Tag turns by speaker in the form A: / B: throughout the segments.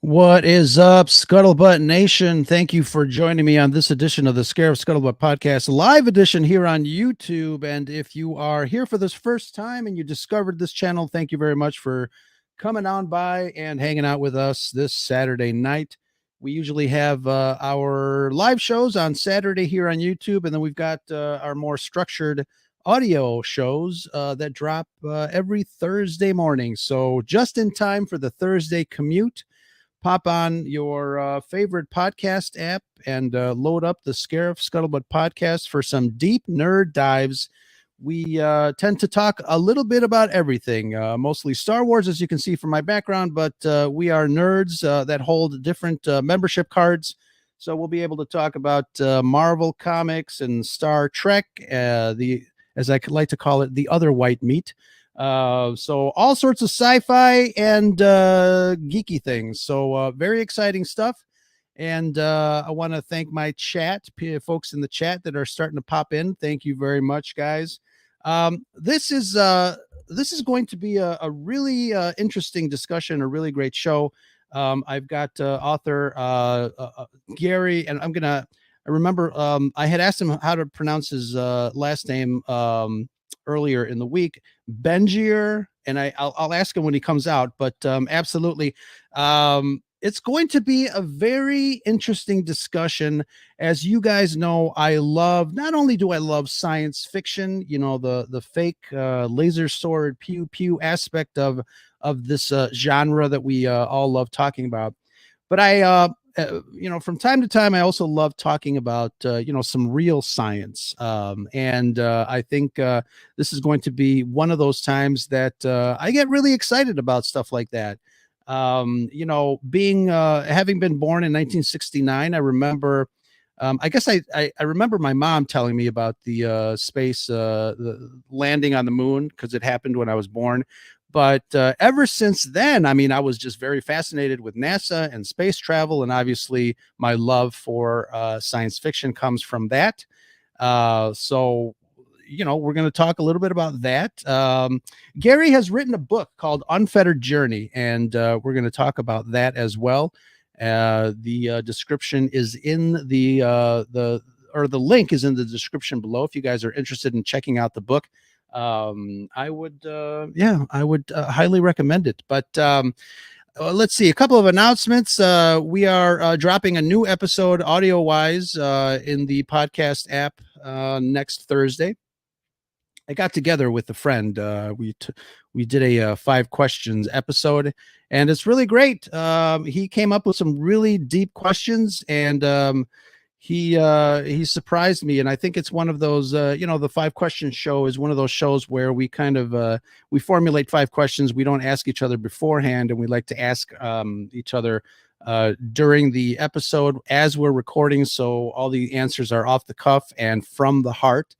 A: What is up, Scuttlebutt Nation? Thank you for joining me on this edition of the Scarif Scuttlebutt Podcast, live edition here on YouTube. And if you are here for this first time and you discovered this channel, thank you very much for coming on by and hanging out with us this Saturday night. We usually have our live shows on Saturday here on YouTube, and then we've got our more structured audio shows that drop every Thursday morning. So just in time for the Thursday commute, pop on your favorite podcast app and load up the Scarif Scuttlebutt podcast for some deep nerd dives. We tend to talk a little bit about everything, mostly Star Wars, as you can see from my background, but we are nerds that hold different membership cards. So we'll be able to talk about Marvel comics and Star Trek, as I like to call it, the other white meat. So all sorts of sci-fi and geeky things. So very exciting stuff. And I want to thank my chat, folks in the chat that are starting to pop in. Thank you very much, guys. This is going to be a really interesting discussion, a really great show. I've got author Gary, and I remember I had asked him how to pronounce his last name earlier in the week, Bengier, and I'll ask him when he comes out, but absolutely. It's going to be a very interesting discussion. As you guys know, not only do I love science fiction, the fake laser sword pew pew aspect of this genre that we all love talking about, but from time to time, I also love talking about, some real science. And I think this is going to be one of those times that I get really excited about stuff like that. Having been born in 1969, I remember, I guess I remember my mom telling me about the space, the landing on the moon, because it happened when I was born. But ever since then, I was just very fascinated with NASA and space travel. And obviously, my love for science fiction comes from that. So, we're going to talk a little bit about that. Gary has written a book called Unfettered Journey, and we're going to talk about that as well. The description is in the link is in the description below if you guys are interested in checking out the book. I would highly recommend it. But let's see, a couple of announcements. We are dropping a new episode audio wise in the podcast app next Thursday. I got together with a friend. We did a 5 questions episode, and it's really great. He came up with some really deep questions, and he surprised me. And I think it's one of those, the 5 questions show is one of those shows where we kind of we formulate 5 questions. We don't ask each other beforehand, and we like to ask each other during the episode as we're recording, so all the answers are off the cuff and from the heart.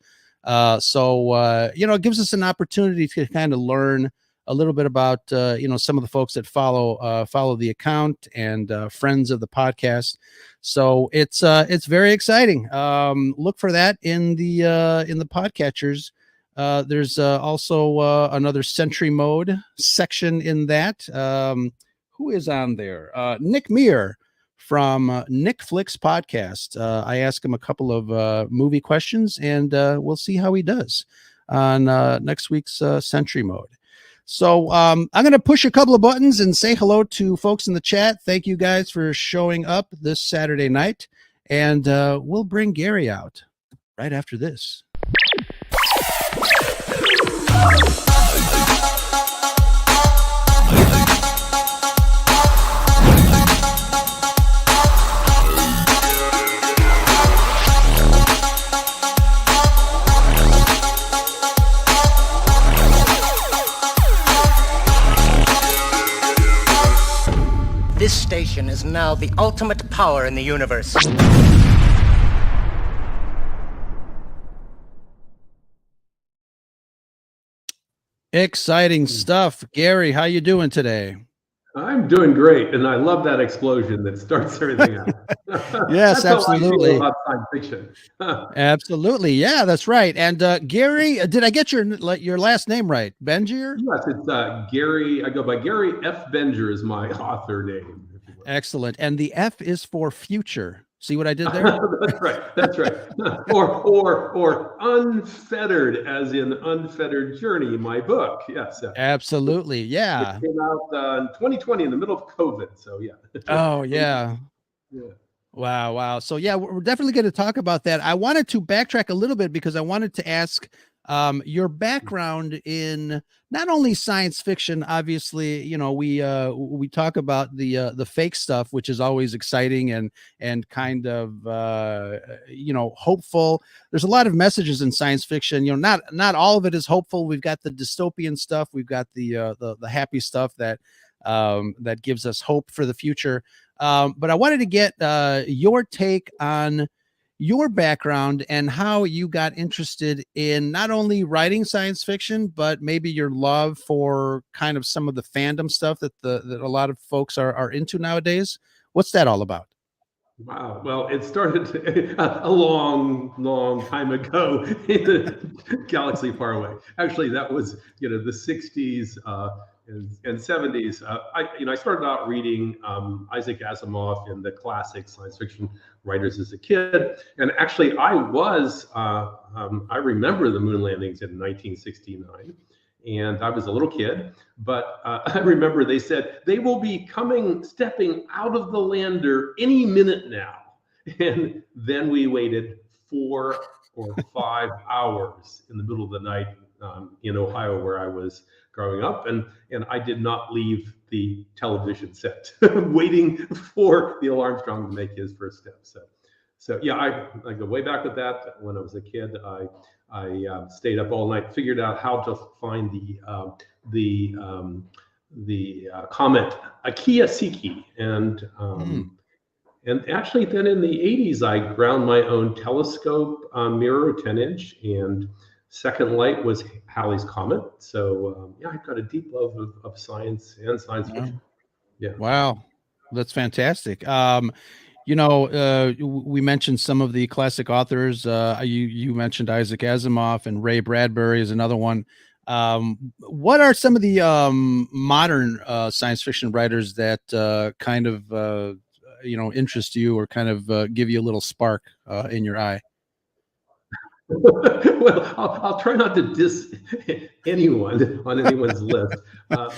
A: It gives us an opportunity to kind of learn a little bit about some of the folks that follow the account and friends of the podcast. So it's very exciting. Look for that in the podcatchers. There's also another Sentry Mode section in that. Who is on there? Nick Meir from Nick Flicks Podcast. I asked him a couple of movie questions, and we'll see how he does on next week's Sentry Mode. So I'm going to push a couple of buttons and say hello to folks in the chat. Thank you guys for showing up this Saturday night, and we'll bring Gary out right after this.
B: This station is now the ultimate power in the universe.
A: Exciting stuff. Gary, how you doing today?
C: I'm doing great, and I love that explosion that starts everything out.
A: Yes,
C: that's
A: absolutely.
C: How I feel about science fiction.
A: Absolutely, yeah, that's right. And Gary, did I get your last name right? Bengier?
C: Yes, it's Gary. I go by Gary F. Bengier is my author name.
A: Excellent. And the F is for future. See what I did there?
C: That's right. That's right. Or unfettered, as in Unfettered Journey, my book. Yes.
A: Absolutely.
C: It
A: Yeah.
C: came out in 2020 in the middle of COVID. So yeah.
A: Oh, yeah.
C: Yeah.
A: Wow, wow. So yeah, we're definitely going to talk about that. I wanted to backtrack a little bit because I wanted to ask your background in not only science fiction. Obviously, we talk about the fake stuff, which is always exciting and kind of hopeful. There's a lot of messages in science fiction. Not all of it is hopeful. We've got the dystopian stuff. We've got the happy stuff that gives us hope for the future. But I wanted to get your take on your background and how you got interested in not only writing science fiction, but maybe your love for kind of some of the fandom stuff that a lot of folks are into nowadays. What's that all about?
C: Wow. Well, it started a long, long time ago in a galaxy far away. Actually, that was, the 60s and 70s. I started out reading Isaac Asimov and the classic science fiction writers as a kid. And actually, I remember the moon landings in 1969. And I was a little kid, but I remember they said they will be stepping out of the lander any minute now. And then we waited 4 or 5 hours in the middle of the night in Ohio, where I was growing up, and I did not leave the television set, waiting for Neil Armstrong to make his first step. So yeah, I go way back with that. When I was a kid, I stayed up all night, figured out how to find the comet Akia Siki, and actually then in the 80s I ground my own telescope mirror, 10-inch, and second light was Halley's Comet. So yeah, I've got a deep love of science and science fiction. Yeah.
A: Wow, that's fantastic. We mentioned some of the classic authors. You mentioned Isaac Asimov, and Ray Bradbury is another one. What are some of the modern science fiction writers that kind of interest you or kind of give you a little spark in your eye?
C: Well, I'll try not to diss anyone on anyone's list. I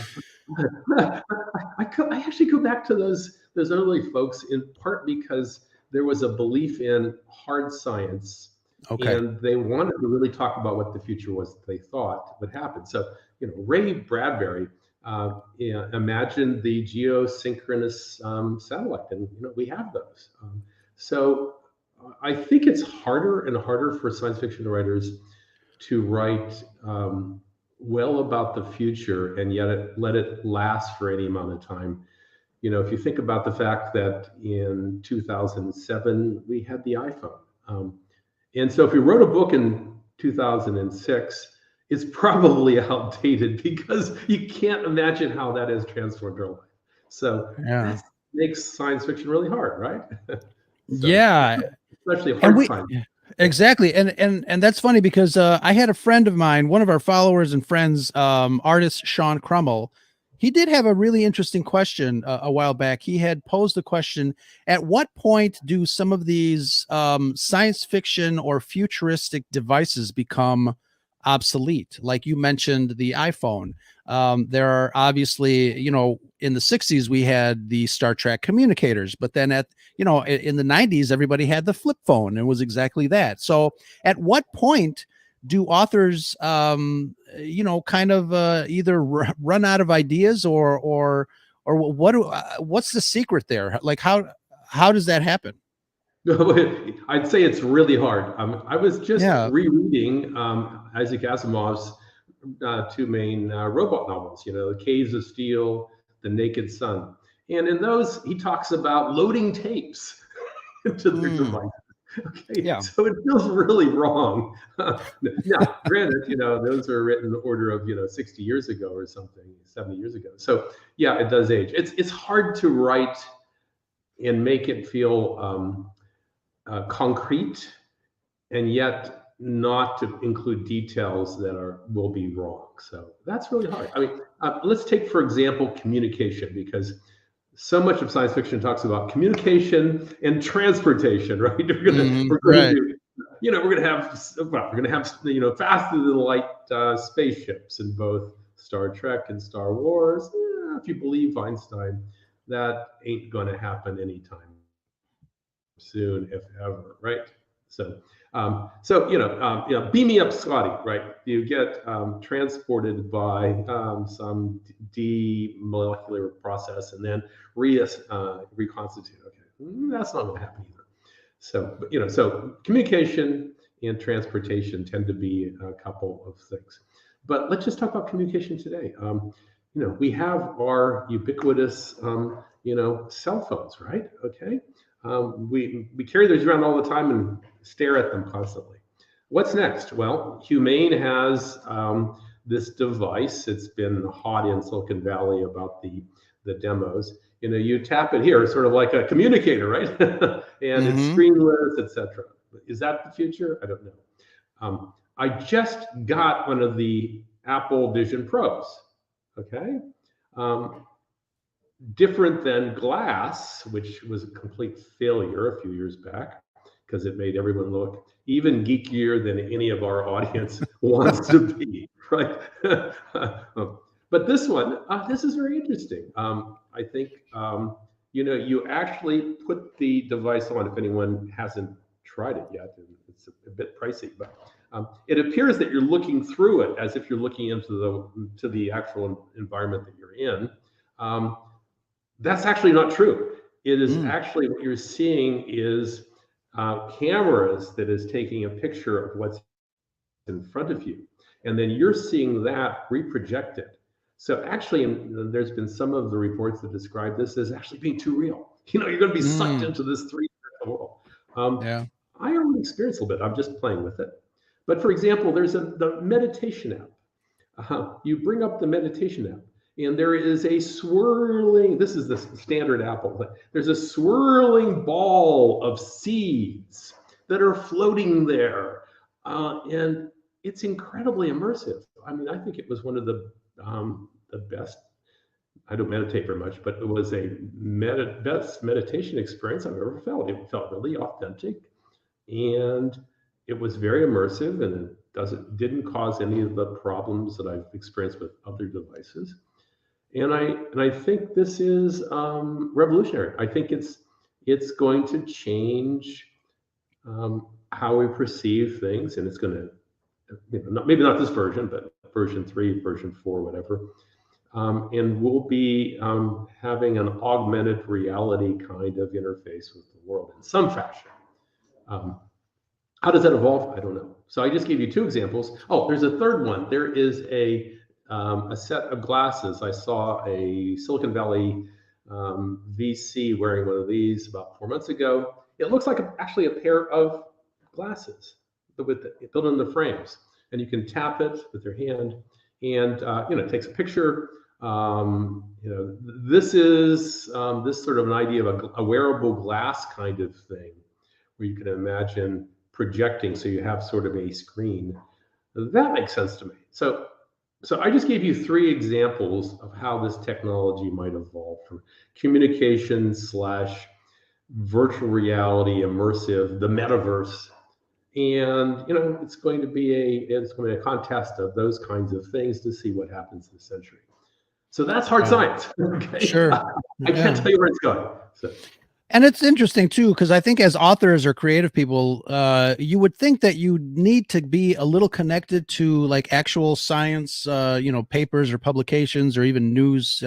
C: actually go back to those early folks in part because there was a belief in hard science,
A: Okay.
C: and they wanted to really talk about what the future was that they thought would happen. So, Ray Bradbury imagined the geosynchronous satellite, and we have those. So I think it's harder and harder for science fiction writers to write well about the future and yet let it last for any amount of time. If you think about the fact that in 2007 we had the iPhone, and so if you wrote a book in 2006, it's probably outdated because you can't imagine how that has transformed our life. So
A: Yeah.
C: that makes science fiction really hard, right? So,
A: Yeah.
C: especially hard science.
A: Exactly. And that's funny because I had a friend of mine, one of our followers and friends, artist Sean Crummell. He did have a really interesting question a while back. He had posed the question, at what point do some of these science fiction or futuristic devices become obsolete? Like you mentioned the iPhone. There are obviously, in the 60s, we had the Star Trek communicators, but then in the 90s, everybody had the flip phone. It was exactly that. So at what point do authors, kind of either run out of ideas or what's the secret there? Like how does that happen?
C: I'd say it's really hard. I was just
A: Yeah.
C: rereading Isaac Asimov's 2 main robot novels, The Caves of Steel, The Naked Sun. And in those, he talks about loading tapes into their devices. Okay,
A: Yeah.
C: so it feels really wrong. Now, granted, those are written in the order of 60 years ago or something, 70 years ago. So yeah, it does age. It's hard to write and make it feel concrete, and yet not to include details that will be wrong. So that's really hard. I mean, let's take for example communication, because so much of science fiction talks about communication and transportation, right? We're going
A: Right.
C: to, we're going to have, well, we're going to have, faster than light spaceships in both Star Trek and Star Wars. If you believe Einstein, that ain't going to happen anytime soon, if ever, right? So, beam me up, Scotty, right? You get transported by some molecular process and then reconstitute. Okay, that's not going to happen either. So, so communication and transportation tend to be a couple of things. But let's just talk about communication today. We have our ubiquitous, cell phones, right? Okay. We carry those around all the time and stare at them constantly. What's next? Well, Humane has this device. It's been hot in Silicon Valley about the demos. You tap it here, sort of like a communicator, right? And it's screenless, etc. Is that the future? I don't know. I just got one of the Apple Vision Pros. Okay. Different than glass, which was a complete failure a few years back because it made everyone look even geekier than any of our audience wants to be, right? But this one, this is very interesting. I think, you actually put the device on, if anyone hasn't tried it yet, and it's a bit pricey, but it appears that you're looking through it as if you're looking into the actual environment that you're in. That's actually not true. It is actually what you're seeing is cameras that is taking a picture of what's in front of you. And then you're seeing that reprojected. So actually, there's been some of the reports that describe this as actually being too real. You're going to be sucked into this 3D world.
A: Yeah.
C: I already experienced a little bit. I'm just playing with it. But for example, there's the meditation app. You bring up the meditation app. And there is a swirling, this is the standard Apple, but there's a swirling ball of seeds that are floating there. And it's incredibly immersive. I mean, I think it was one of the best, I don't meditate very much, but it was a best meditation experience I've ever felt. It felt really authentic and it was very immersive, and it didn't cause any of the problems that I've experienced with other devices. And I think this is revolutionary. I think it's going to change how we perceive things, and it's going to, maybe not this version, but version 3, version 4, whatever. And we'll be having an augmented reality kind of interface with the world in some fashion. How does that evolve? I don't know. So I just gave you 2 examples. Oh, there's a third one. There is a set of glasses. I saw a Silicon Valley VC wearing one of these about 4 months ago. It looks like actually a pair of glasses built in the frames, and you can tap it with your hand, and it takes a picture. This is this sort of an idea of a wearable glass kind of thing, where you can imagine projecting, so you have sort of a screen. That makes sense to me. So I just gave you 3 examples of how this technology might evolve from communication / virtual reality, immersive, the metaverse. And, it's going to be a contest of those kinds of things to see what happens this century. So that's hard science. Okay?
A: Sure.
C: I can't tell you where it's going. So.
A: And it's interesting too, because I think as authors or creative people, you would think that you need to be a little connected to like actual science, papers or publications or even news,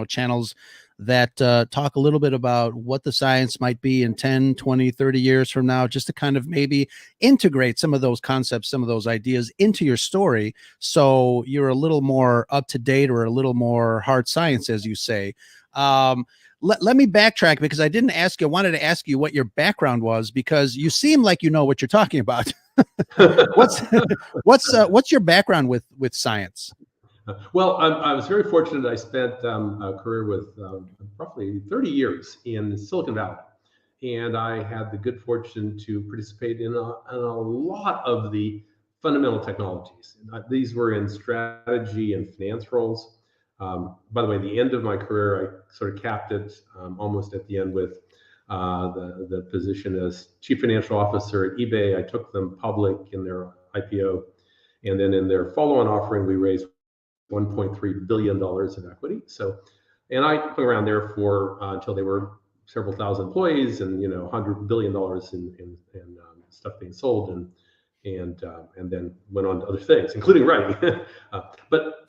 A: channels that talk a little bit about what the science might be in 10, 20, 30 years from now, just to kind of maybe integrate some of those concepts, some of those ideas into your story. So you're a little more up to date or a little more hard science, as you say. Let me backtrack, because I didn't ask you. I wanted to ask you what your background was, because you seem like you know what you're talking about. What's your background with science?
C: Well, I was very fortunate. I spent a career with roughly 30 years in Silicon Valley, and I had the good fortune to participate in a lot of the fundamental technologies. These were in strategy and finance roles. By the way, the end of my career, I sort of capped it almost at the end with the position as chief financial officer at eBay. I took them public in their IPO, and then in their follow-on offering, we raised $1.3 billion in equity. So, and I hung around there for until they were several thousand employees and $100 billion in stuff being sold, and then went on to other things, including writing. But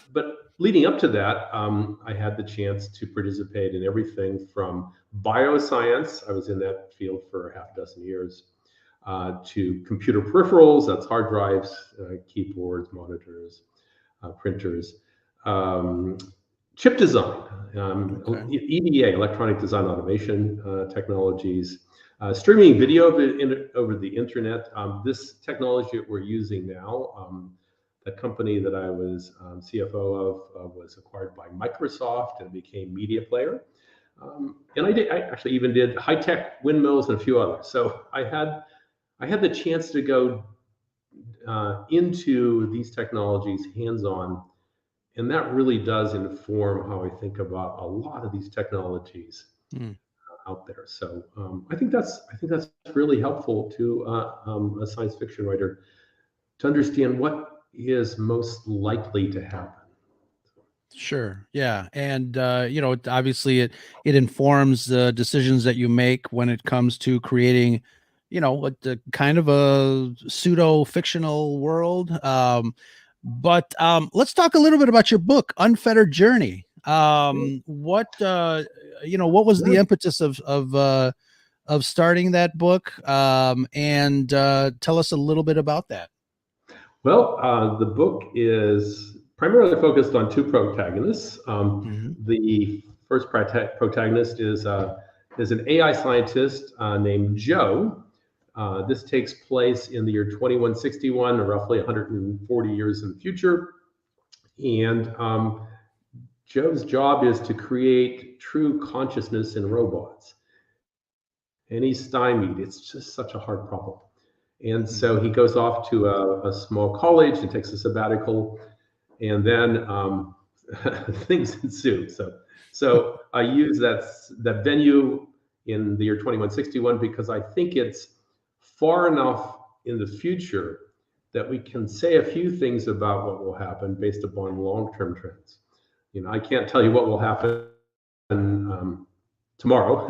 C: leading up to that, I had the chance to participate in everything from bioscience. I was in that field for half a dozen years. To computer peripherals, that's hard drives, keyboards, monitors, printers, chip design, EDA, electronic design automation technologies, streaming video over the internet. This technology that we're using now, the company that I was CFO of was acquired by Microsoft and became media player. And I actually even did high-tech windmills and a few others. So I had the chance to go into these technologies hands-on, and that really does inform how I think about a lot of these technologies out there. So I think that's really helpful to a science fiction writer to understand what is most likely to happen.
A: Sure. Yeah. And, obviously it informs the decisions that you make when it comes to creating, the kind of a pseudo fictional world. But let's talk a little bit about your book, Unfettered Journey. What was the impetus of starting that book? And tell us a little bit about that.
C: Well, the book is primarily focused on two protagonists. The first protagonist is an AI scientist named Joe. This takes place in the year 2161, or roughly 140 years in the future. And Joe's job is to create true consciousness in robots. And he's stymied. It's just such a hard problem. And so he goes off to a small college and takes a sabbatical, and then things ensue. So I use that venue in the year 2161 because I think it's far enough in the future that we can say a few things about what will happen based upon long-term trends. I can't tell you what will happen tomorrow.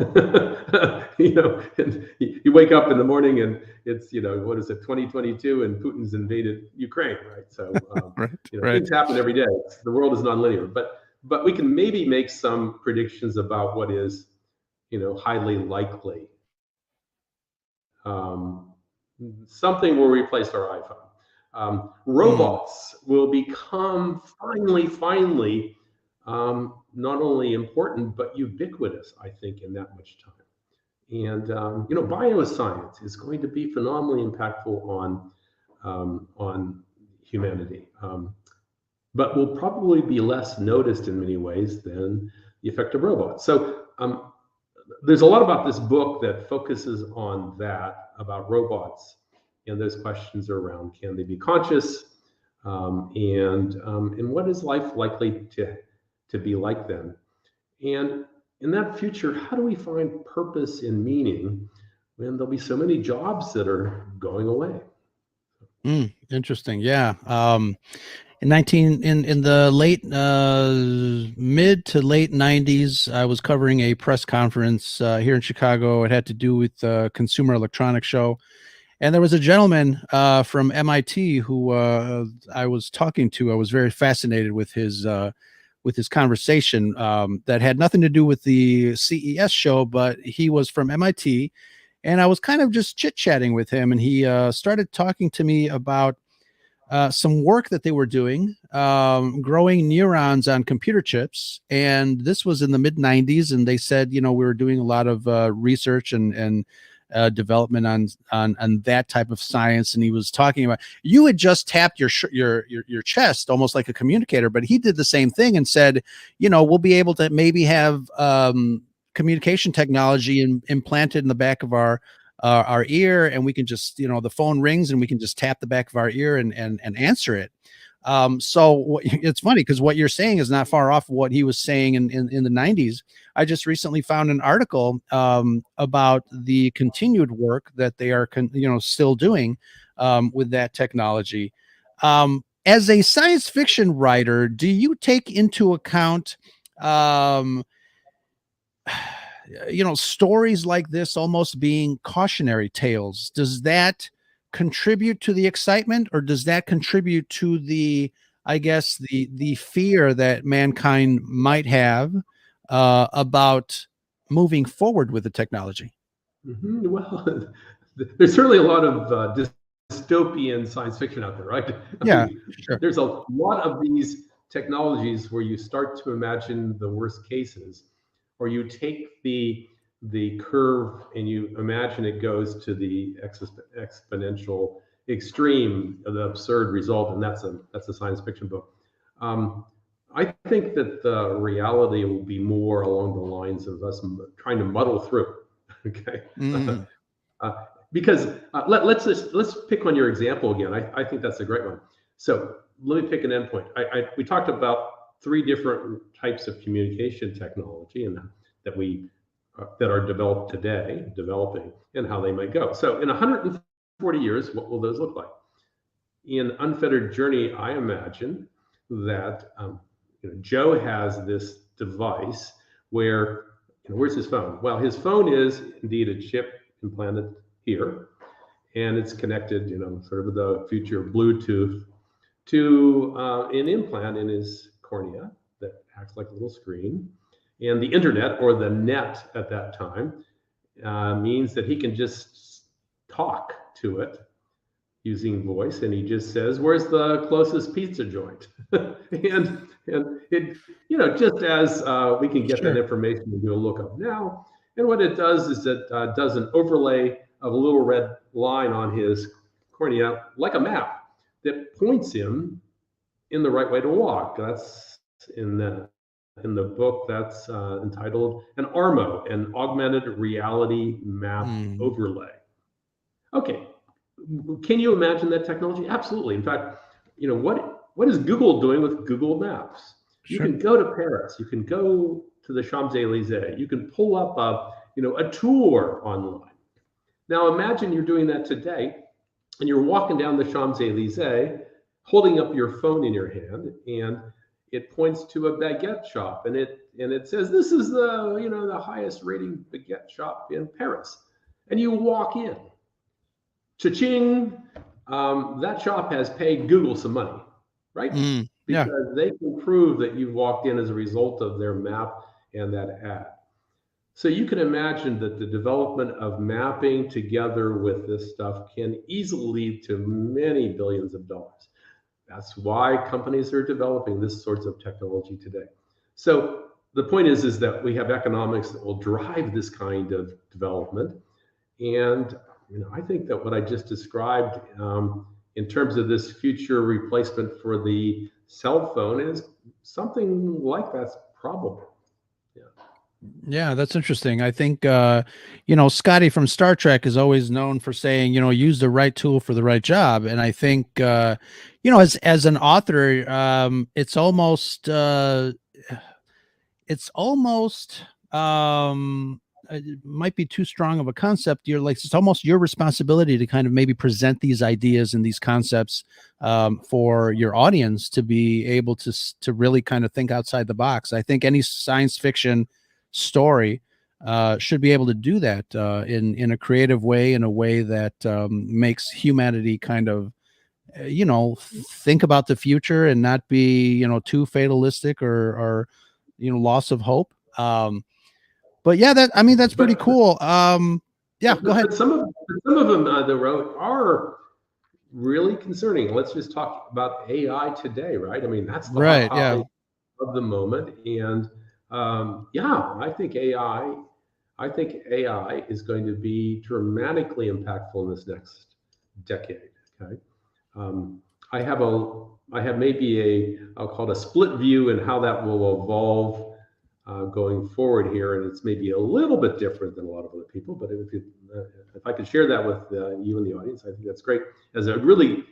C: And you wake up in the morning and it's 2022 and Putin's invaded Ukraine, right? So things happen every day. The world is nonlinear, but we can maybe make some predictions about what is highly likely. Something will replace our iPhone. Robots will become finally not only important, but ubiquitous, I think, in that much time. And, bioscience is going to be phenomenally impactful on humanity, but will probably be less noticed in many ways than the effect of robots. So there's a lot about this book that focuses on that, about robots, and those questions around, can they be conscious, and what is life likely to be like then? And in that future, how do we find purpose and meaning when there'll be so many jobs that are going away?
A: Interesting. Yeah. In the late mid to late 90s, I was covering a press conference here in Chicago. It had to do with the Consumer Electronics Show. And there was a gentleman from MIT who I was talking to. I was very fascinated with his conversation that had nothing to do with the CES show, but he was from MIT, and I was kind of just chit-chatting with him, and he started talking to me about some work that they were doing, growing neurons on computer chips. And this was in the mid 90s. And they said, we were doing a lot of research and development on that type of science. And he was talking about, you had just tapped your chest almost like a communicator, but he did the same thing and said, we'll be able to maybe have communication technology implanted in the back of our ear, and we can just, the phone rings and we can just tap the back of our ear and answer it. It's funny because what you're saying is not far off what he was saying in the 90s. I just recently found an article about the continued work that they are still doing with that technology. As a science fiction writer, do you take into account stories like this almost being cautionary tales? Does that contribute to the excitement, or does that contribute to the, I guess, the fear that mankind might have about moving forward with the technology?
C: Well, there's certainly a lot of dystopian science fiction out there, right? I
A: Yeah,
C: mean,
A: sure.
C: there's a lot of these technologies where you start to imagine the worst cases, or you take the curve and you imagine it goes to the exponential extreme of the absurd result, and that's a science fiction book. Um, I think that the reality will be more along the lines of us trying to muddle through. Okay.
A: Mm,
C: Uh, because let's pick on your example again. I think that's a great one. So let me pick an endpoint. We talked about three different types of communication technology and that are developed today, developing, and how they might go. So in 140 years, what will those look like? In Unfettered Journey, I imagine that Joe has this device where, where's his phone? Well, his phone is indeed a chip implanted here, and it's connected, sort of with the future Bluetooth to an implant in his cornea that acts like a little screen. And the internet, or the net at that time, means that he can just talk to it using voice, and he just says, "Where's the closest pizza joint?" and it, just as we can get that
A: sure.
C: information and do a lookup now. And what it does is it does an overlay of a little red line on his cornea, like a map, that points him in the right way to walk. That's in the book that's entitled an ARMO, an augmented reality map
A: Mm,
C: overlay. Okay, can you imagine that technology? Absolutely. In fact, what is Google doing with Google Maps? You
A: sure.
C: can go to Paris. You can go to the Champs Elysees. You can pull up a tour online. Now imagine you're doing that today, and you're walking down the Champs Elysees, holding up your phone in your hand, and it points to a baguette shop, and it says, "This is the highest rating baguette shop in Paris," and you walk in. Cha-ching! That shop has paid Google some money, right?
A: Yeah,
C: Because they can prove that you walked in as a result of their map and that ad. So you can imagine that the development of mapping together with this stuff can easily lead to many billions of dollars. That's why companies are developing this sorts of technology today. So the point is that we have economics that will drive this kind of development. And I think that what I just described in terms of this future replacement for the cell phone is something like that's probable. Yeah.
A: yeah, that's interesting. I think Scotty from Star Trek is always known for saying, use the right tool for the right job. And I think as an author, it's almost it might be too strong of a concept. It's almost your responsibility to kind of maybe present these ideas and these concepts for your audience to be able to really kind of think outside the box. I think any science fiction story should be able to do that in a creative way, in a way that makes humanity kind of think about the future and not be too fatalistic or loss of hope. But yeah, that's pretty
C: But
A: cool. Yeah, go ahead.
C: but some of them though are really concerning. Let's just talk about AI today, right? I mean, that's the hot
A: Right, yeah.
C: topic of the moment. And yeah, I think AI is going to be dramatically impactful in this next decade. Okay. Um, I have maybe I'll call it a split view in how that will evolve going forward here, and it's maybe a little bit different than a lot of other people. But if I could share that with you and the audience, I think that's great as a really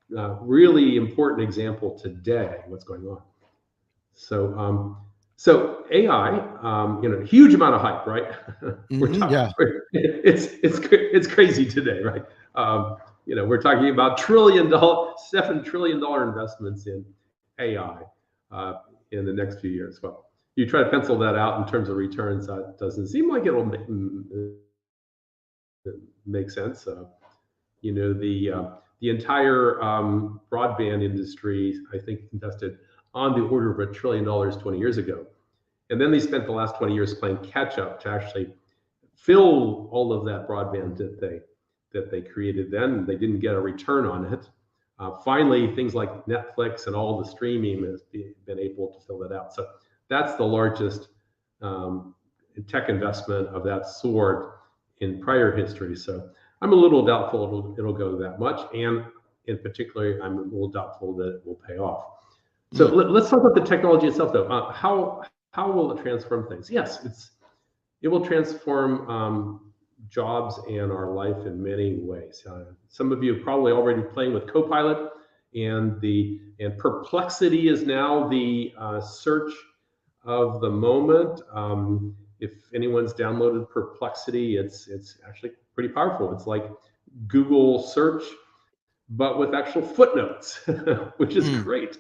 C: really important example today, what's going on. So AI, huge amount of hype, right? We're talking,
A: Yeah.
C: it's crazy today, right? We're talking about $7 trillion investments in AI in the next few years. Well, you try to pencil that out in terms of returns, that doesn't seem like it'll make sense. The entire broadband industry, I think, invested on the order of $1 trillion 20 years ago. And then they spent the last 20 years playing catch up to actually fill all of that broadband that they created then. They didn't get a return on it. Finally, things like Netflix and all the streaming has been able to fill that out. So that's the largest tech investment of that sort in prior history. So I'm a little doubtful it'll go that much. And in particular, I'm a little doubtful that it will pay off. So let's talk about the technology itself, though. How will it transform things? Yes, it will transform jobs and our life in many ways. Some of you are probably already playing with Copilot, and Perplexity is now the search of the moment. If anyone's downloaded Perplexity, it's actually pretty powerful. It's like Google search, but with actual footnotes, which is great.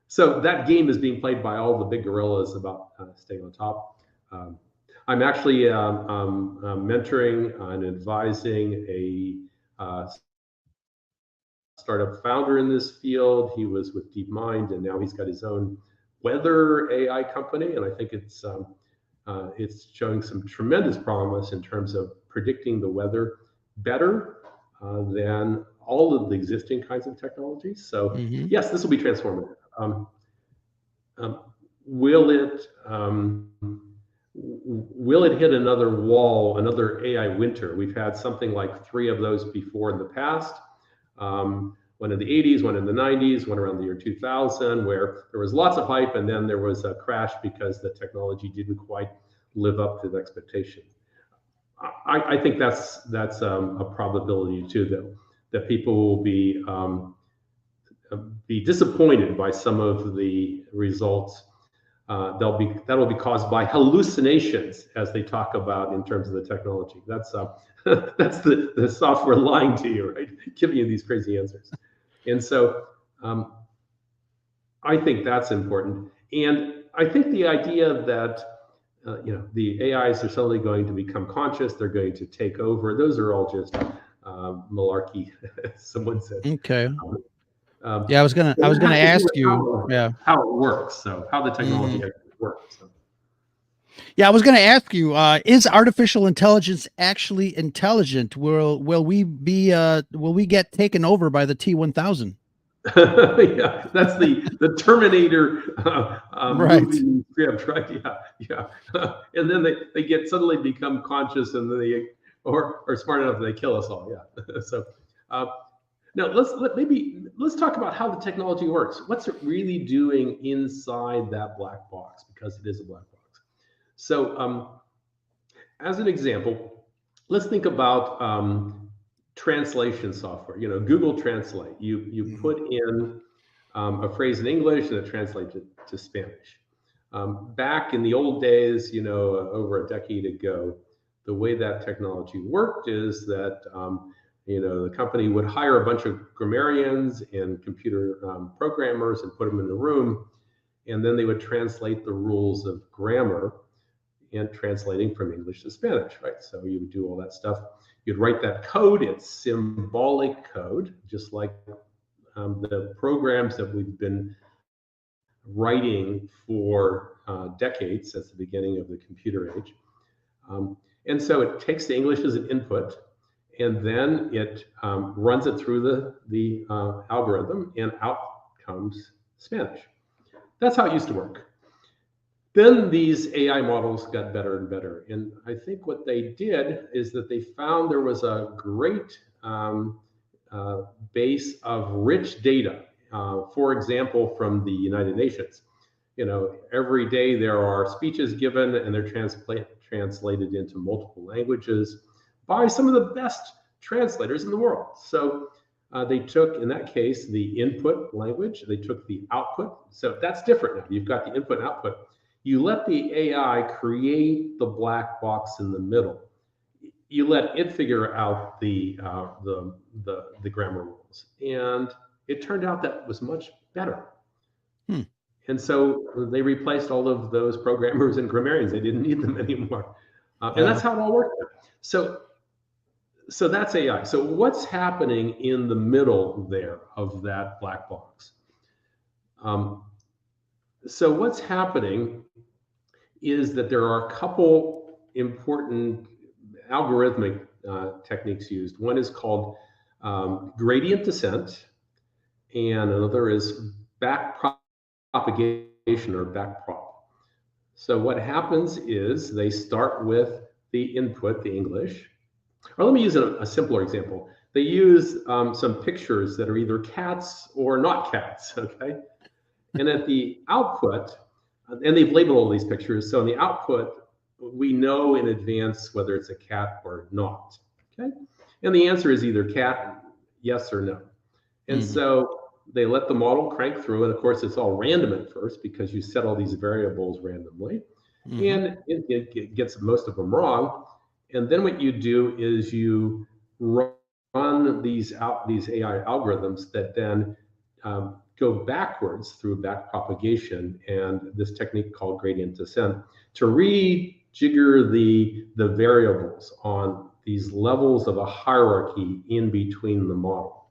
C: So that game is being played by all the big gorillas about staying on top. I'm actually mentoring and advising a startup founder in this field. He was with DeepMind, and now he's got his own weather AI company, and I think it's showing some tremendous promise in terms of predicting the weather better than all of the existing kinds of technologies. So yes, this will be transformative. Will it hit another wall, another AI winter? We've had something like 3 of those before in the past. One in the 80s, one in the 90s, one around the year 2000, where there was lots of hype, and then there was a crash because the technology didn't quite live up to the expectation. I think that's a probability too, though, that people will be disappointed by some of the results. That'll be caused by hallucinations, as they talk about in terms of the technology. That's the software lying to you, right? Giving you these crazy answers. And so I think that's important. And I think the idea that the AIs are suddenly going to become conscious, they're going to take over, those are all just malarkey, someone said.
A: Okay. I was gonna ask you,
C: how it works, so how the technology actually works. So.
A: Yeah, I was going to ask you: is artificial intelligence actually intelligent? Will we get taken over by the T-1000?
C: Yeah, that's the Terminator movie script, right? Yeah. And then they get suddenly become conscious, and then they or smart enough that they kill us all. Yeah. So. Now let's talk about how the technology works. What's it really doing inside that black box? Because it is a black box. So as an example, let's think about translation software. Google Translate. You put in a phrase in English and it translates it to Spanish. Back in the old days, over a decade ago, the way that technology worked is that the company would hire a bunch of grammarians and computer programmers and put them in a room, and then they would translate the rules of grammar and translating from English to Spanish, right? So you would do all that stuff. You'd write that code. It's symbolic code, just like the programs that we've been writing for decades since the beginning of the computer age. And so it takes the English as an input, and then it runs it through the algorithm, and out comes Spanish. That's how it used to work. Then these AI models got better and better. And I think what they did is that they found there was a great base of rich data. For example, from the United Nations. Every day there are speeches given, and they're translated into multiple languages by some of the best translators in the world. So They took, in that case, the input language, they took the output. So that's different now. You've got the input and output. You let the AI create the black box in the middle. You let it figure out the grammar rules. And it turned out that was much better. And so they replaced all of those programmers and grammarians. They didn't need them anymore. And that's how it all worked. So that's AI. So what's happening in the middle there of that black box? So what's happening is that there are a couple important algorithmic techniques used. One is called gradient descent, and another is back propagation or backprop. So what happens is they start with the input, the English. Or let me use a simpler example. They use some pictures that are either cats or not cats, okay? And at the output, and they've labeled all these pictures, so in the output, we know in advance whether it's a cat or not, okay? And the answer is either cat, yes or no. And so they let the model crank through, and of course it's all random at first because you set all these variables randomly, and it gets most of them wrong. And then what you do is you run these AI algorithms that then go backwards through back propagation and this technique called gradient descent to rejigger the variables on these levels of a hierarchy in between the model.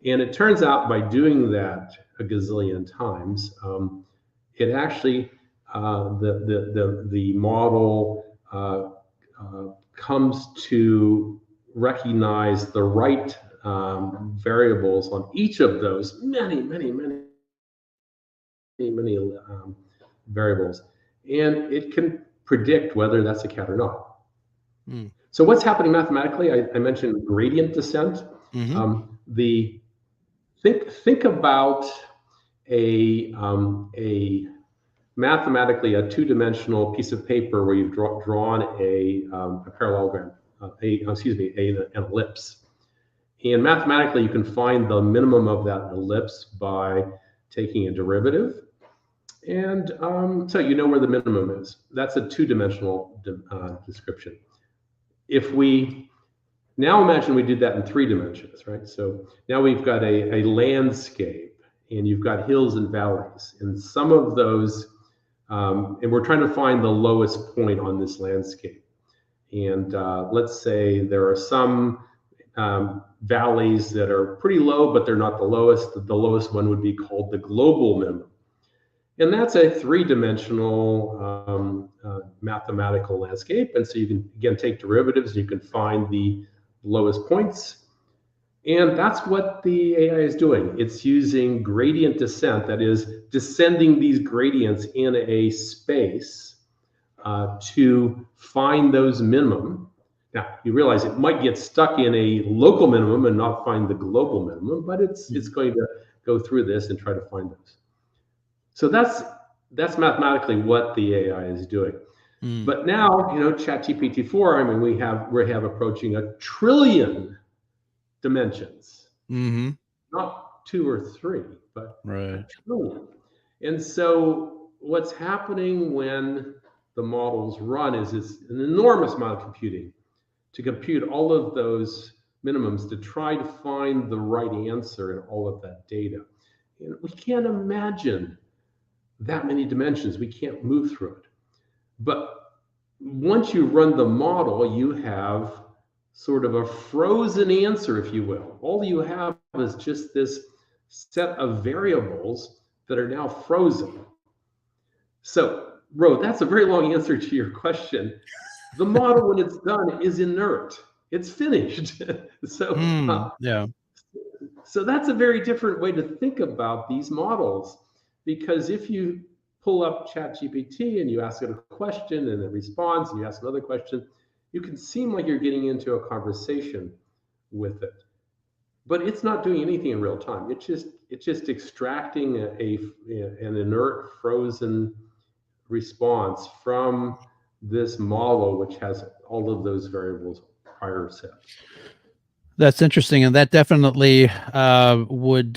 C: And it turns out by doing that a gazillion times, it actually the model comes to recognize the right variables on each of those many variables, and it can predict whether that's a cat or not. So what's happening mathematically? I mentioned gradient descent. Think about a mathematically a two-dimensional piece of paper where you've drawn a parallelogram, an ellipse. And mathematically, you can find the minimum of that ellipse by taking a derivative. And so you know where the minimum is. That's a two-dimensional description. If we now imagine we did that in 3 dimensions, right? So now we've got a landscape, and you've got hills and valleys. And some of those, and we're trying to find the lowest point on this landscape. And let's say there are some valleys that are pretty low, but they're not the lowest. The lowest one would be called the global minimum. And that's a 3-dimensional mathematical landscape. And so you can, again, take derivatives, and you can find the lowest points. And that's what the AI is doing. It's using gradient descent, that is, descending these gradients in a space to find those minimum. Now, you realize it might get stuck in a local minimum and not find the global minimum, but it's going to go through this and try to find those. So that's mathematically what the AI is doing. But now, ChatGPT-4, I mean, we have approaching 1 trillion dimensions, not 2 or 3, but 1 trillion. And so what's happening when the models run is it's an enormous amount of computing to compute all of those minimums to try to find the right answer in all of that data. And we can't imagine that many dimensions. We can't move through it. But once you run the model, you have sort of a frozen answer, if you will. All you have is just this set of variables that are now frozen. So, Ro, that's a very long answer to your question. The model, when it's done, is inert. It's finished. So that's a very different way to think about these models, because if you pull up ChatGPT and you ask it a question and it responds, and you ask another question, you can seem like you're getting into a conversation with it, but it's not doing anything in real time. It's just extracting an inert, frozen response from this model, which has all of those variables prior set.
A: That's interesting, and that definitely would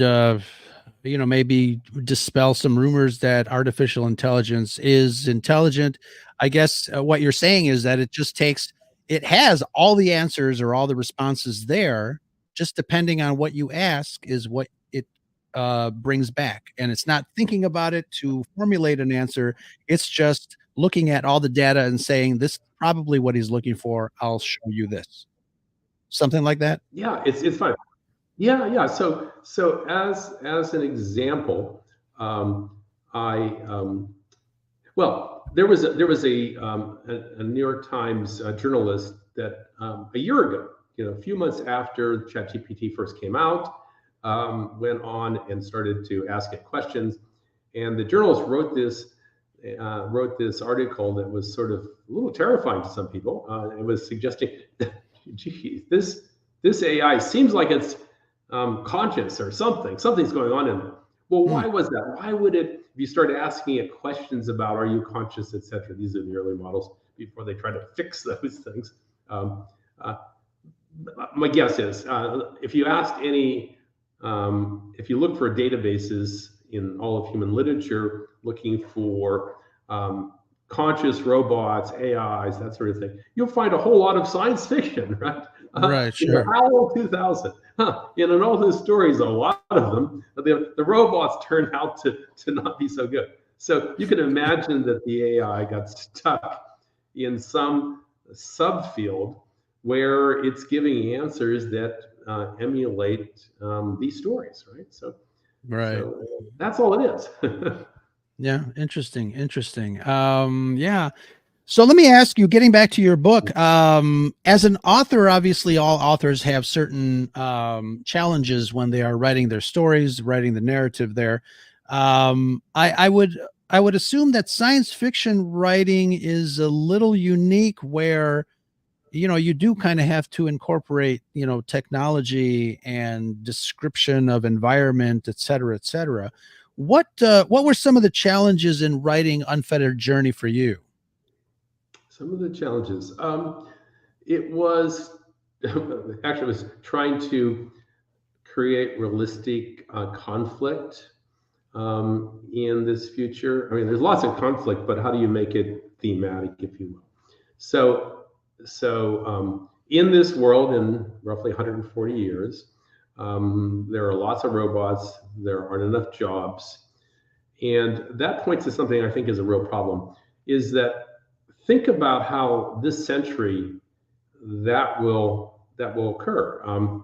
A: maybe dispel some rumors that artificial intelligence is intelligent. I guess what you're saying is that it has all the answers or all the responses there, just depending on what you ask is what it brings back, and it's not thinking about it to formulate an answer. It's just looking at all the data and saying, "This is probably what he's looking for. I'll show you this." Something like that.
C: Yeah, it's fun. Yeah, yeah. So as an example, I there was a New York Times journalist that a year ago, a few months after ChatGPT first came out, went on and started to ask it questions, and the journalist wrote this article that was sort of a little terrifying to some people. It was suggesting, gee, this AI seems like it's conscious or something. Something's going on in there. Well,
A: Hmm.
C: why was that? Why would it? If you start asking it questions about are you conscious, etc. These are the early models before they try to fix those things. Um, uh, my guess is if you asked any, if you look for databases in all of human literature looking for conscious robots, AIs, that sort of thing, you'll find a whole lot of science fiction, right?
A: Right, sure.
C: Howell 2000. And in all those stories, a lot of them, the robots turn out to not be so good. So you can imagine that the AI got stuck in some subfield where it's giving answers that emulate these stories, right?
A: Right.
C: So that's all it is.
A: Yeah, interesting, interesting. Yeah. So let me ask you, getting back to your book, as an author, obviously all authors have certain challenges when they are writing their stories, writing the narrative there. I would assume that science fiction writing is a little unique where you do kind of have to incorporate, technology and description of environment, et cetera, et cetera. What were some of the challenges in writing Unfettered Journey for you?
C: Some of the challenges. It was actually it was trying to create realistic conflict in this future. I mean, there's lots of conflict, but how do you make it thematic, if you will? So in this world, in roughly 140 years, there are lots of robots. There aren't enough jobs, and that points to something I think is a real problem. Is that think about how this century that will occur. I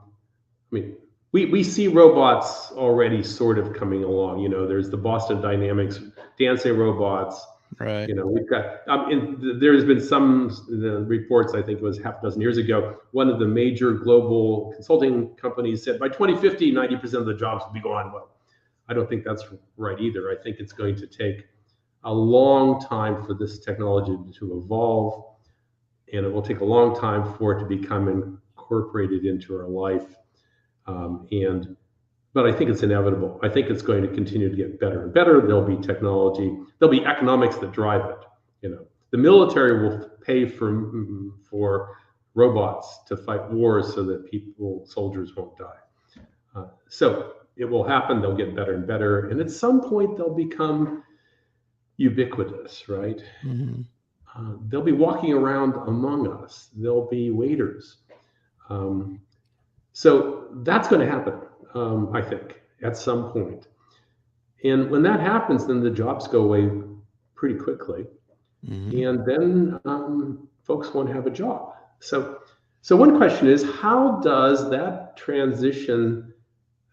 C: mean, we see robots already sort of coming along. There's the Boston Dynamics dancing robots.
A: Right.
C: We've got, there's been some reports, I think it was half a dozen years ago, one of the major global consulting companies said by 2050, 90% of the jobs will be gone. Well, I don't think that's right either. I think it's going to take a long time for this technology to evolve, and it will take a long time for it to become incorporated into our life. But I think it's inevitable. I think it's going to continue to get better and better. There'll be technology, there'll be economics that drive it. The military will pay for robots to fight wars so that soldiers won't die. So it will happen. They'll get better and better, and at some point they'll become ubiquitous, right?
A: Mhm.
C: They'll be walking around among us. They'll be waiters. Um, so that's going to happen, I think, at some point. And when that happens, then the jobs go away pretty quickly,
A: Mhm.
C: and then folks won't have a job. So one question is, how does that transition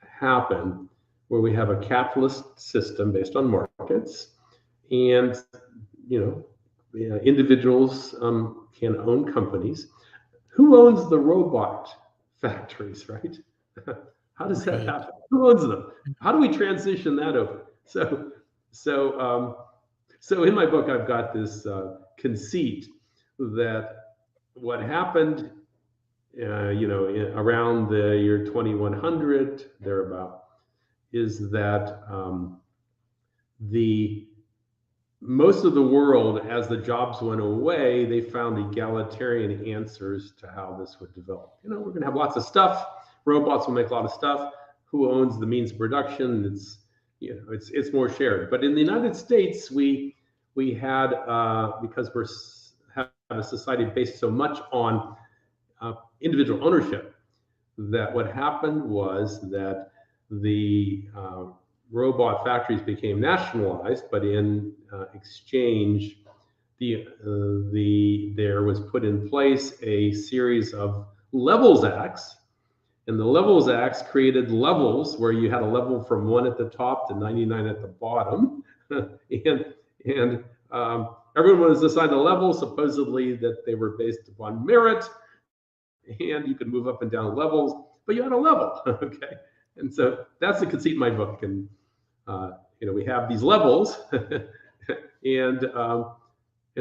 C: happen, where we have a capitalist system based on markets, and you know, individuals can own companies. Who owns the robot factories, right? How does that
A: Right.
C: happen? Who owns them? How do we transition that over? So, so in my book, I've got this conceit that what happened, around the year 2100, thereabout, is that the most of the world, as the jobs went away, they found egalitarian answers to how this would develop. We're going to have lots of stuff. Robots will make a lot of stuff. Who owns the means of production? It's more shared. But in the United States, we had because we're have a society based so much on individual ownership, that what happened was that the robot factories became nationalized, but in exchange, there was put in place a series of levels acts, and the levels acts created levels where you had a level from 1 at the top to 99 at the bottom, and everyone was assigned a level, supposedly that they were based upon merit, and you could move up and down levels, but you had a level, okay? And so that's the conceit in my book. And we have these levels, and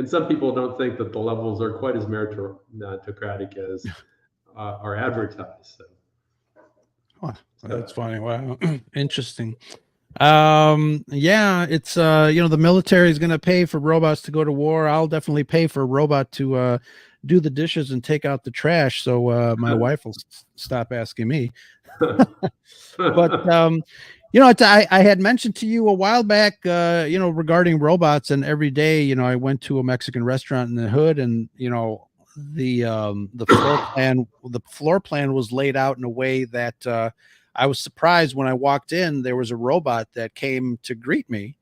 C: some people don't think that the levels are quite as meritocratic as are advertised. So.
A: Oh, that's funny. Wow. Interesting. Yeah, it's the military is going to pay for robots to go to war. I'll definitely pay for a robot to do the dishes and take out the trash, so my wife will stop asking me. But I had mentioned to you a while back, regarding robots, and every day, I went to a Mexican restaurant in the hood, and the floor plan was laid out in a way that I was surprised when I walked in. There was a robot that came to greet me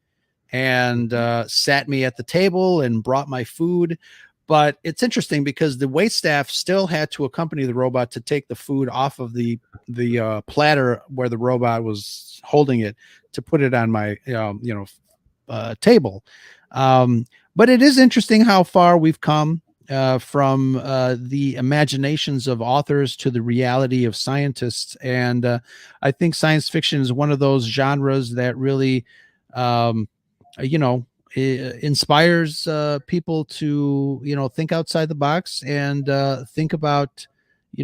A: and sat me at the table and brought my food. But it's interesting because the wait staff still had to accompany the robot to take the food off of the platter where the robot was holding it, to put it on my table. But it is interesting how far we've come from the imaginations of authors to the reality of scientists. And I think science fiction is one of those genres that really, inspires people to, think outside the box and think about,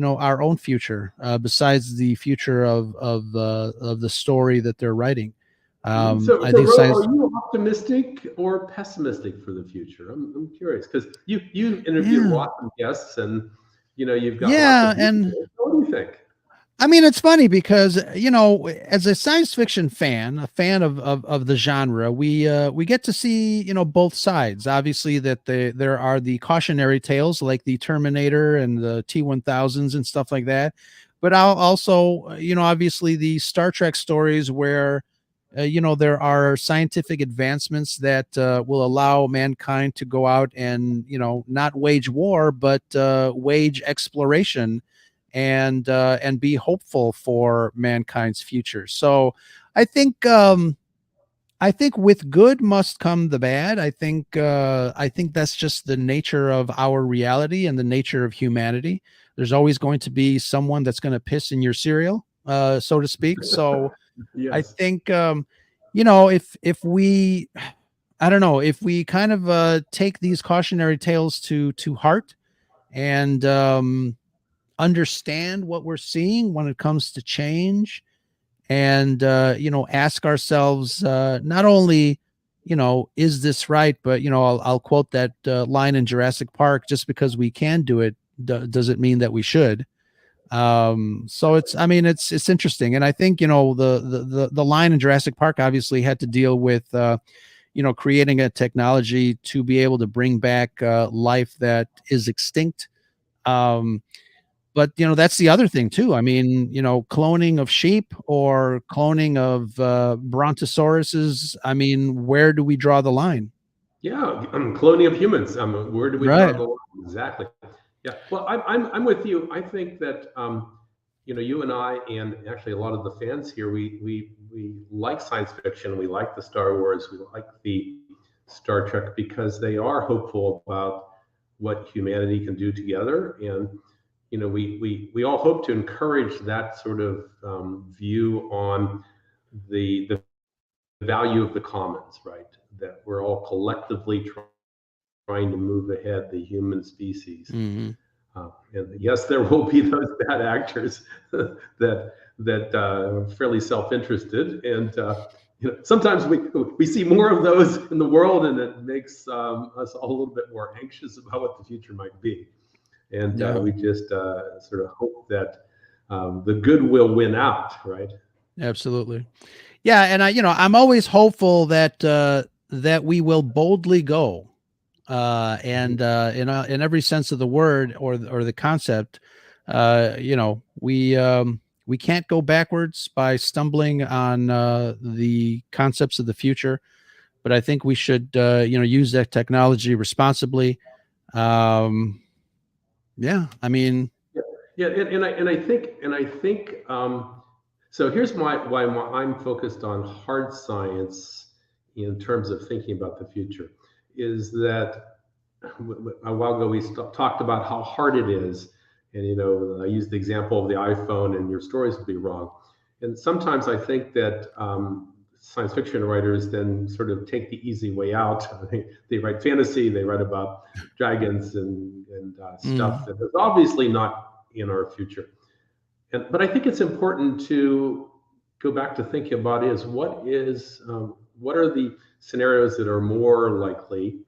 A: our own future besides the future of the story that they're writing. I think science.
C: Are you optimistic or pessimistic for the future? I'm curious, because you interview lots of guests, and you've got lots of
A: and
C: what do you think?
A: I mean, it's funny because as a science fiction fan, a fan of the genre, we get to see both sides. Obviously, that there are the cautionary tales like the Terminator and the T-1000s and stuff like that, but I'll also obviously the Star Trek stories where there are scientific advancements that will allow mankind to go out and not wage war, but wage exploration and be hopeful for mankind's future. So I think with good must come the bad. I think that's just the nature of our reality and the nature of humanity. There's always going to be someone that's going to piss in your cereal, so to speak. So
C: Yes.
A: I think if we, I don't know, if we kind of take these cautionary tales to heart and understand what we're seeing when it comes to change, and ask ourselves not only is this right, but I'll quote that line in Jurassic Park: just because we can do it doesn't mean that we should. So it's interesting, and I think the line in Jurassic Park obviously had to deal with creating a technology to be able to bring back life that is extinct. But that's the other thing too. I mean, cloning of sheep or cloning of brontosauruses. I mean, where do we draw the line?
C: Yeah, cloning of humans. Where do we draw the line? Exactly. Yeah. Well, I'm with you. I think that you and I, and actually a lot of the fans here, we like science fiction. We like the Star Wars. We like the Star Trek because they are hopeful about what humanity can do together. And we all hope to encourage that sort of view on the value of the commons, right? That we're all collectively trying to move ahead the human species.
A: Mm-hmm.
C: And yes, there will be those bad actors that are fairly self-interested, and sometimes we see more of those in the world, and it makes us all a little bit more anxious about what the future might be. And we just sort of hope that the good will win out, right?
A: Absolutely. Yeah, and I'm always hopeful that that we will boldly go, and in every sense of the word or the concept. We can't go backwards by stumbling on the concepts of the future, but I think we should use that technology responsibly. Um, yeah, I mean,
C: Yeah, and I think so. Here's why I'm focused on hard science in terms of thinking about the future, is that a while ago we talked about how hard it is, and I used the example of the iPhone, and your stories would be wrong. And sometimes I think that science fiction writers then sort of take the easy way out. They write fantasy, they write about dragons and stuff that is obviously not in our future. But I think it's important to go back to thinking about what are the scenarios that are more likely,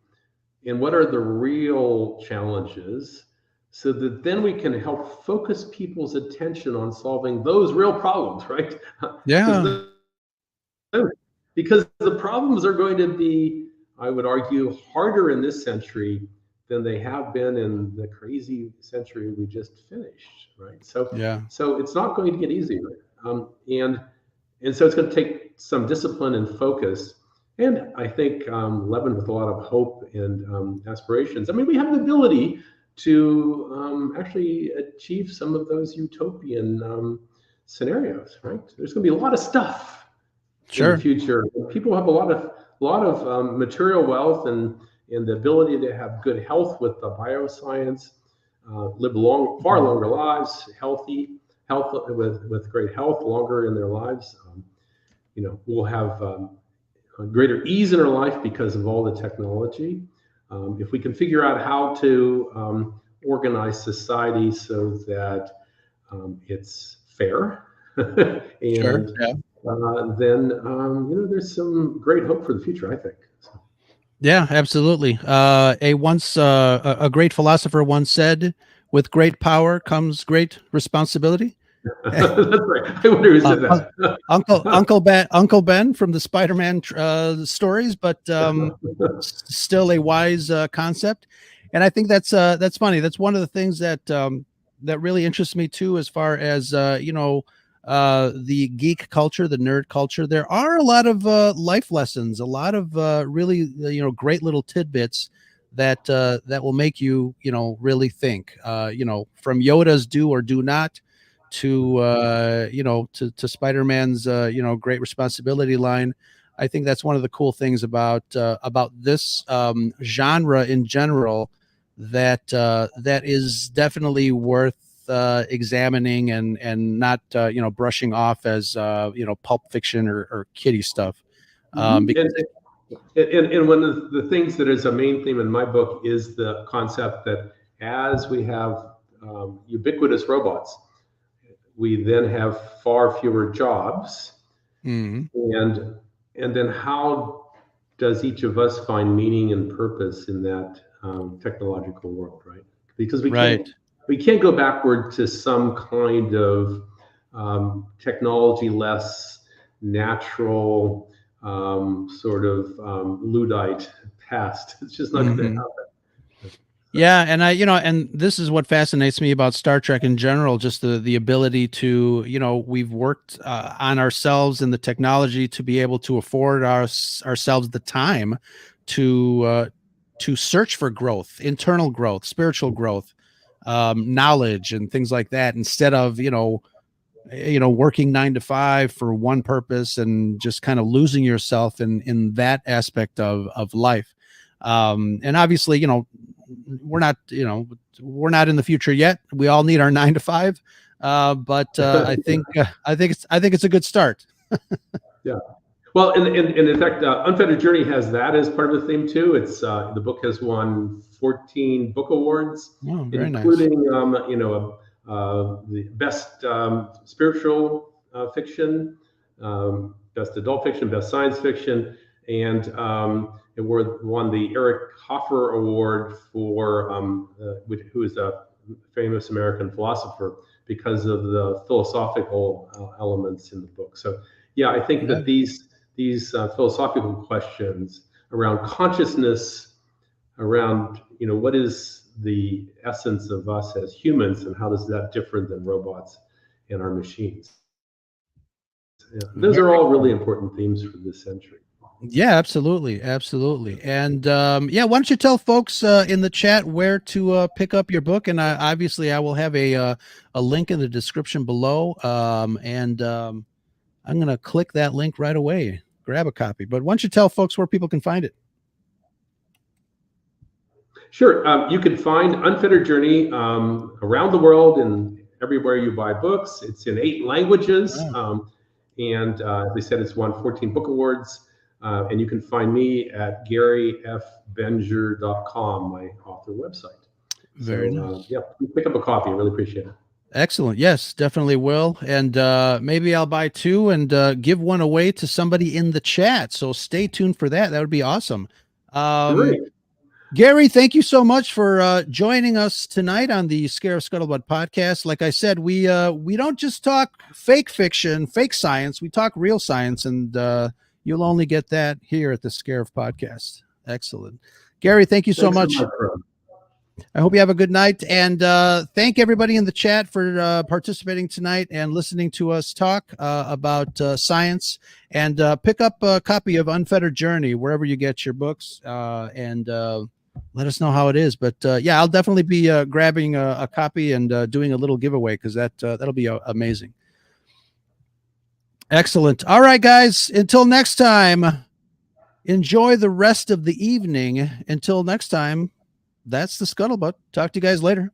C: and what are the real challenges, so that then we can help focus people's attention on solving those real problems, right?
A: yeah,
C: Because the problems are going to be, I would argue, harder in this century than they have been in the crazy century we just finished, right? So,
A: yeah,
C: so it's not going to get easier, and so it's going to take some discipline and focus, and I think leavened with a lot of hope and aspirations. I mean, we have the ability to actually achieve some of those utopian scenarios, right? There's going to be a lot of stuff in the
A: sure.
C: future. People have a lot of material wealth and the ability to have good health with the bioscience, live far longer lives, health with great health, longer in their lives. We'll have a greater ease in our life because of all the technology. If we can figure out how to organize society so that it's fair,
A: Sure.
C: and
A: Yeah.
C: then there's some great hope for the future, I think. So.
A: Yeah, absolutely. A great philosopher once said, "With great power comes great responsibility."
C: That's right. I wonder who said
A: Uh,
C: that.
A: Uncle Ben from the Spider-Man stories, but still a wise concept. And I think that's funny. That's one of the things that really interests me too, as far as the geek culture, the nerd culture. There are a lot of life lessons, a lot of really great little tidbits that will make you really think. From Yoda's "do or do not" to to Spider-Man's great responsibility line. I think that's one of the cool things about this genre in general, that is definitely worth examining and not brushing off as pulp fiction or kiddie stuff.
C: And,
A: Because
C: and one of the things that is a main theme in my book is the concept that as we have ubiquitous robots, we then have far fewer jobs.
A: Mhm.
C: And then how does each of us find meaning and purpose in that technological world, right? Because
A: Right.
C: we can't go backward to some kind of technology less natural sort of Luddite past. It's just not going to
A: Mhm.
C: happen.
A: Yeah, and and this is what fascinates me about Star Trek in general, just the ability to, we've worked on ourselves and the technology to be able to afford ourselves the time to search for growth, internal growth, spiritual growth, knowledge, and things like that, instead of working 9 to 5 for one purpose and just kind of losing yourself in that aspect of life. And obviously, we're not we're not in the future yet. We all need our 9 to 5, but I think it's a good start.
C: Yeah. Well, and in fact, Unfettered Journey has that as part of the theme too. It's the book has won 14 book awards,
A: Oh, very nice.
C: including the best spiritual fiction, best adult fiction, best science fiction, and it won the Eric Hoffer Award for who is a famous American philosopher, because of the philosophical elements in the book. So yeah, I think that these philosophical questions around consciousness, around what is the essence of us as humans, and how does that differ than robots and our machines? Yeah, those are all really important themes for this century.
A: Yeah, absolutely. And yeah, why don't you tell folks in the chat where to pick up your book? And obviously I will have a link in the description below. And I'm going to click that link right away, grab a copy. But why don't you tell folks where people can find it?
C: Sure. You can find Unfettered Journey around the world and everywhere you buy books. It's in 8 languages.
A: Wow.
C: And as I said, it's won 14 book awards. And you can find me at garyfbengier.com, my author website.
A: Very nice.
C: Yeah, pick up a copy. I really appreciate it.
A: Excellent. Yes, definitely will. And maybe I'll buy 2 and give one away to somebody in the chat. So stay tuned for that. That would be awesome.
C: Great.
A: Gary, thank you so much for joining us tonight on the Scarif Scuttlebutt podcast. Like I said, we don't just talk fake fiction, fake science. We talk real science, and you'll only get that here at the Scarif podcast. Excellent. Gary, thank you so much. I hope you have a good night, and thank everybody in the chat for participating tonight and listening to us talk about science. And pick up a copy of Unfettered Journey wherever you get your books, and let us know how it is. But yeah, I'll definitely be grabbing a copy and doing a little giveaway, because that'll be amazing. Excellent. All right, guys, until next time, enjoy the rest of the evening. Until next time, that's the Scuttlebutt. Talk to you guys later.